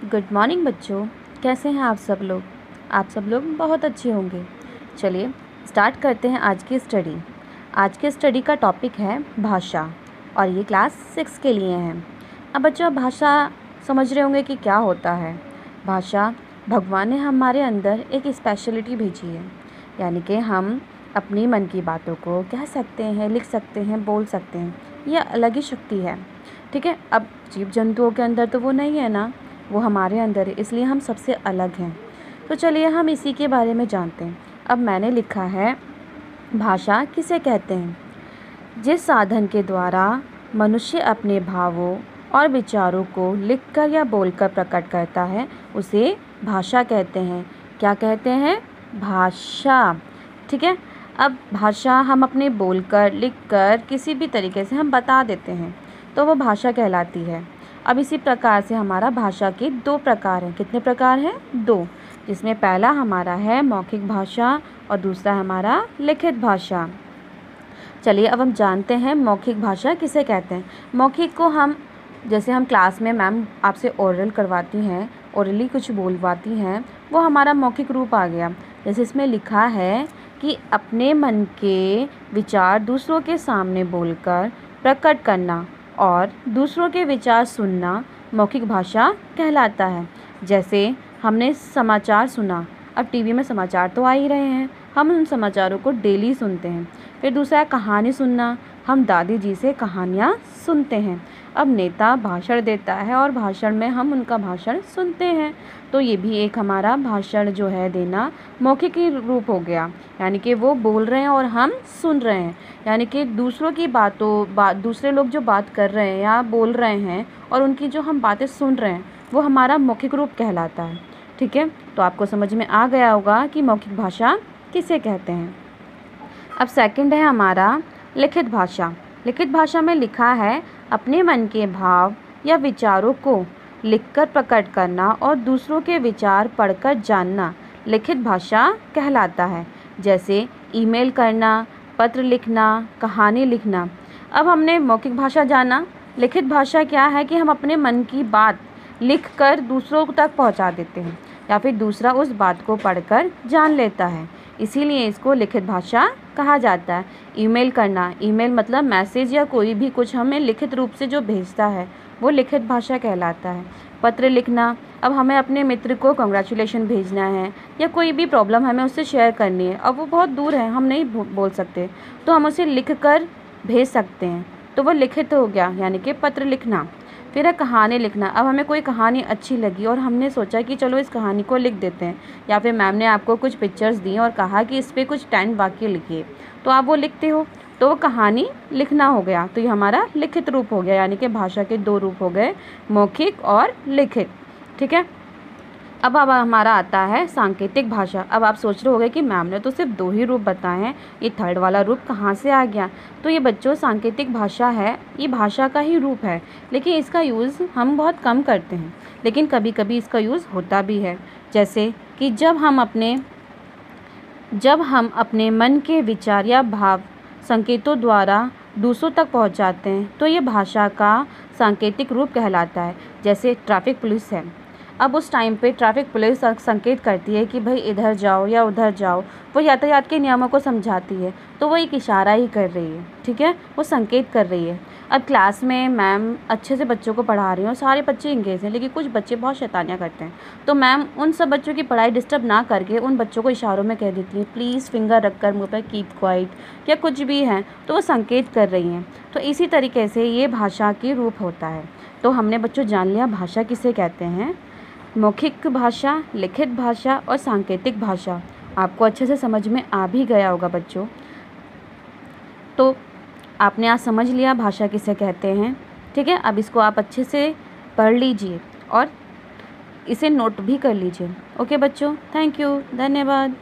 Good morning बच्चों, कैसे हैं आप सब लोग। आप सब लोग बहुत अच्छे होंगे। चलिए स्टार्ट करते हैं आज की स्टडी। आज के स्टडी का टॉपिक है भाषा और ये क्लास 6 के लिए हैं। अब बच्चों, भाषा समझ रहे होंगे कि क्या होता है। भाषा, भगवान ने हमारे अंदर एक स्पेशलिटी भेजी है, यानी कि हम अपनी मन की बातों को कह सकते हैं, लिख सकते हैं, बोल सकते हैं। यह अलग ही शक्ति है, ठीक है। अब जीव जंतुओं के अंदर तो वो नहीं है ना, वो हमारे अंदर है, इसलिए हम सबसे अलग हैं। तो चलिए हम इसी के बारे में जानते हैं। अब मैंने लिखा है, भाषा किसे कहते हैं? जिस साधन के द्वारा मनुष्य अपने भावों और विचारों को लिखकर या बोलकर प्रकट करता है, उसे भाषा कहते हैं। क्या कहते हैं? भाषा, ठीक है। अब भाषा हम अपने बोलकर, लिखकर, किसी भी तरीके से हम बता देते हैं, तो वो भाषा कहलाती है। अब इसी प्रकार से हमारा भाषा के 2 प्रकार हैं। कितने प्रकार हैं? 2, जिसमें पहला हमारा है मौखिक भाषा और दूसरा हमारा लिखित भाषा। चलिए अब हम जानते हैं मौखिक भाषा किसे कहते हैं। मौखिक को हम, जैसे हम क्लास में मैम आपसे ओरल करवाती हैं, ओरली कुछ बोलवाती हैं, वो हमारा मौखिक रूप आ गया। जैसे इसमें लिखा है कि अपने मन के विचार दूसरों के सामने बोलकर प्रकट करना और दूसरों के विचार सुनना मौखिक भाषा कहलाता है। जैसे हमने समाचार सुना, अब टीवी में समाचार तो आ ही रहे हैं, हम उन समाचारों को डेली सुनते हैं। फिर दूसरा है कहानी सुनना, हम दादी जी से कहानियाँ सुनते हैं। अब नेता भाषण देता है और भाषण में हम उनका भाषण सुनते हैं, तो ये भी एक हमारा भाषण जो है देना मौखिक ही रूप हो गया, यानी कि वो बोल रहे हैं और हम सुन रहे हैं। यानी कि दूसरों की दूसरे लोग जो बात कर रहे हैं या बोल रहे हैं और उनकी जो हम बातें सुन रहे हैं, वो हमारा मौखिक रूप कहलाता है, ठीक है। तो आपको समझ में आ गया होगा कि मौखिक भाषा किसे कहते हैं। अब सेकंड है हमारा लिखित भाषा। लिखित भाषा में लिखा है अपने मन के भाव या विचारों को लिखकर प्रकट करना और दूसरों के विचार पढ़कर जानना लिखित भाषा कहलाता है। जैसे ईमेल करना, पत्र लिखना, कहानी लिखना। अब हमने मौखिक भाषा जाना। लिखित भाषा क्या है कि हम अपने मन की बात लिखकर दूसरों तक पहुंचा देते हैं या फिर दूसरा उस बात को पढ़कर जान लेता है, इसीलिए इसको लिखित भाषा कहा जाता है। ईमेल करना, ईमेल मतलब मैसेज या कोई भी कुछ हमें लिखित रूप से जो भेजता है, वो लिखित भाषा कहलाता है। पत्र लिखना, अब हमें अपने मित्र को कांग्रेचुलेशन भेजना है या कोई भी प्रॉब्लम हमें उससे शेयर करनी है, अब वो बहुत दूर है, हम नहीं बोल सकते, तो हम उसे लिख कर भेज सकते हैं, तो वो लिखित हो गया, यानी कि पत्र लिखना। फिर है कहानी लिखना। अब हमें कोई कहानी अच्छी लगी और हमने सोचा कि चलो इस कहानी को लिख देते हैं, या फिर मैम ने आपको कुछ पिक्चर्स दी और कहा कि इस पर कुछ 10 वाक्य लिखिए, तो आप वो लिखते हो, तो वो कहानी लिखना हो गया। तो ये हमारा लिखित रूप हो गया, यानी कि भाषा के 2 रूप हो गए, मौखिक और लिखित, ठीक है। अब हमारा आता है सांकेतिक भाषा। अब आप सोच रहे होंगे कि मैम ने तो सिर्फ 2 ही रूप बताए हैं, ये थर्ड वाला रूप कहाँ से आ गया। तो ये बच्चों सांकेतिक भाषा है, ये भाषा का ही रूप है, लेकिन इसका यूज़ हम बहुत कम करते हैं, लेकिन कभी कभी इसका यूज़ होता भी है। जैसे कि जब हम अपने मन के विचार या भाव संकेतों द्वारा दूसरों तक पहुंचाते हैं, तो ये भाषा का सांकेतिक रूप कहलाता है। जैसे ट्रैफिक पुलिस है, अब उस टाइम पे ट्रैफिक पुलिस संकेत करती है कि भाई इधर जाओ या उधर जाओ, वो यातायात के नियमों को समझाती है, तो वो एक इशारा ही कर रही है, ठीक है, वो संकेत कर रही है। अब क्लास में मैम अच्छे से बच्चों को पढ़ा रही हैं और सारे बच्चे इंगेज हैं, लेकिन कुछ बच्चे बहुत शैतानियाँ करते हैं, तो मैम उन सब बच्चों की पढ़ाई डिस्टर्ब ना करके उन बच्चों को इशारों में कह देती है प्लीज़ फिंगर रख कर मुँह पर कीप क्वाइट, या कुछ भी है, तो वो संकेत कर रही हैं। तो इसी तरीके से ये भाषा की रूप होता है। तो हमने बच्चों जान लिया भाषा किसे कहते हैं। मौखिक भाषा, लिखित भाषा और सांकेतिक भाषा आपको अच्छे से समझ में आ भी गया होगा बच्चों। तो आपने आज समझ लिया भाषा किसे कहते हैं, ठीक है। अब इसको आप अच्छे से पढ़ लीजिए और इसे नोट भी कर लीजिए। ओके बच्चों, थैंक यू, धन्यवाद।